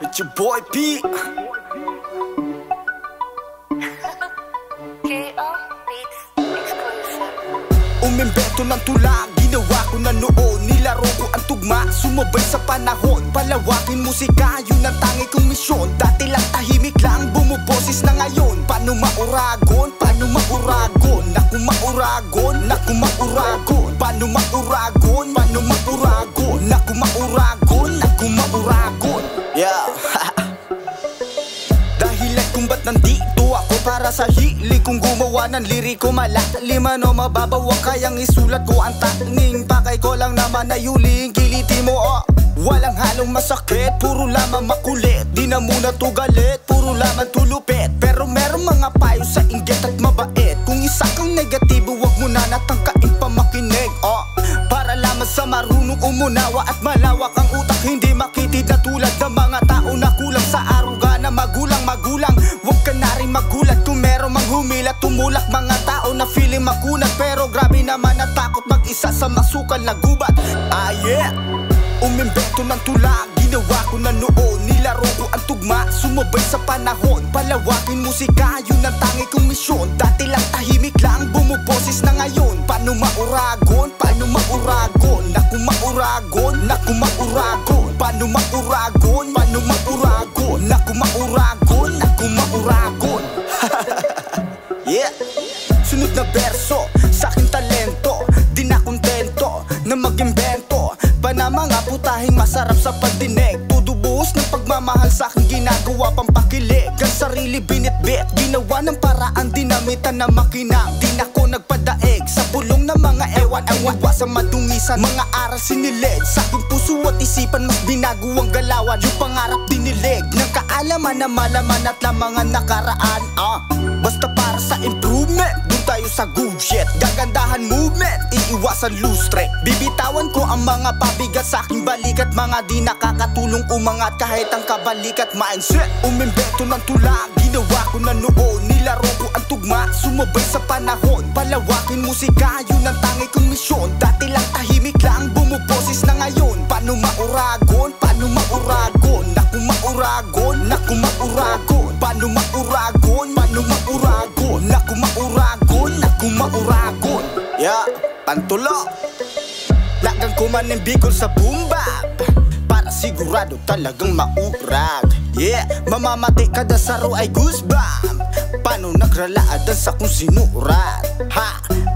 It's your boy P. Umimbento ng tula, ginawa ko na noon. Nilaro ko ang tugma, sumabay sa panahon. Palawakin musika, yun ang tangi kong misyon. Dati lang tahimik lang, bumuboses na ngayon. Paano mauragon? Paano mauragon? Naku mauragon, naku mauragon. Paano mauragon? Paano mauragon? Naku mauragon, naku mauragon. Yeah. Dahilan kung ba't nandito ako para sa hilig kong gumawa ng liriko. Malalim o mababaw ang kayang isulat ko. Ang tanging pakay ko lang naman ay huling kiliti mo. Walang halong masakit, puro lamang makulit. Di na muna to galit, puro lamang tulupit. Pero merong mga payo sa inggit at mabait. Kung isa kang negatibo, wag mo na natangkain pa makinig. Para lamang sa marunong umunawa at malawak ang utak, hindi makitid na tulad ng mga tao na kulang sa aruga na magulang. Huwag ka na rin magulat kung meron mang humilat, tumulak. Mga tao na feeling makunat, pero grabe naman at takot mag-isa sa masukal na gubat. Yeah. Umimbento ng tula, ginawa ko na noon. Nilaro ko ang tugma, sumabay sa panahon. Palawakin musika, yun ang tangi kong misyon. Dati lang tahimik lang, bumuboses na ngayon. Paano mauragon? Paano mauragon? Naku mauragon, naku mauragon. Paano mauragon? Paano mauragon? Naku mauragon, naku mauragon. Yeah. Sunod na berso, sa aking talento. Di na kontento na mag-imbento pa na mga putahing masarap sa pandinig. Tudubuhos ng pagmamahal sa aking ginagawa, pampakilig ang sarili binitbit. Ginawa ng paraan, dinamitan na makinang. Di na ko nagpadaig sa bulong ng mga ewan. Ang iwasan madungisan, mga aral sinilig. Sa aking puso at isipan, mas binago ang galawan. Yung pangarap dinilig ng kaalaman na malaman at lamang ang nakaraan. Basta para sa improvement, dun tayo sa good shit. Gagandahan movement, iiwasan loose track. Bibitawan ko ang mga pabigat sa aking balikat. Mga di nakakatulong umangat kahit ang kabalikat mindset. Umimbento ng tula, ginawa ko na noon. Nilaro ko ang tugma, sumabay sa panahon. Palawakin musika, yun ang tangi kong misyon. Dati lang tahimik lang, bumuboses na ngayon. Paano mauragon? Paano mauragon? Naku mauragon, naku mauragon. Paano mauragon? Paano mauragon? Naku mauragon, naku mauragon. Yeah, pantulo. Lagang kumanin bikol sa boom-bap, para sigurado talagang maurag. Yeah, mamamati kada saro ay goosebump. Paano nagralaadan sa kung sinurat?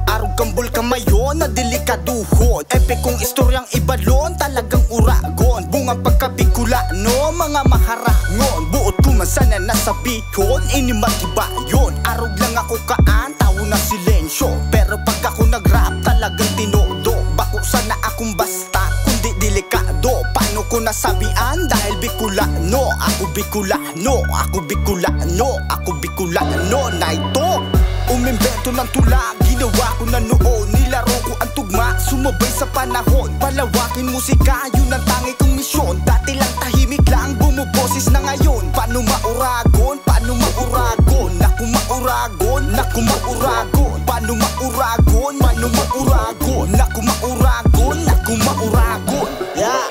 Arog kambol kamayon na delikaduhon. Epic kong istoryang ibalon, talagang uragon. Bungang pagkabikula, no, mga maharangon. Buot kumasana nasabihon, inimatiba yun. Arog lang ako kaan, tao na silensyo. Pero pag ako nagrap, talagang tinodo. Bako sana akong basta, kundi delikado. Paano ko nasabihan? Dahil Bicolano. Ako Bicolano, ako Bicolano, ako Bicolano na ito. Umimbento ng tula, ginawa ko na noon. Nilaro ko ang tugma, sumabay sa panahon. Palawakin musika, yun ang tangi kong misyon. Dati lang tahimik lang, bumuboses na ngayon. Paano mauragon? Paano mauragon? Naku mauragon, naku mauragon. Paano mauragon? Paano mauragon? Naku mauragon, naku mauragon. Yeah.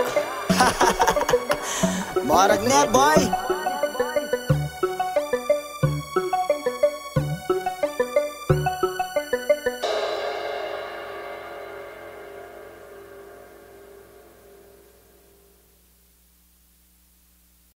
Marag na boy.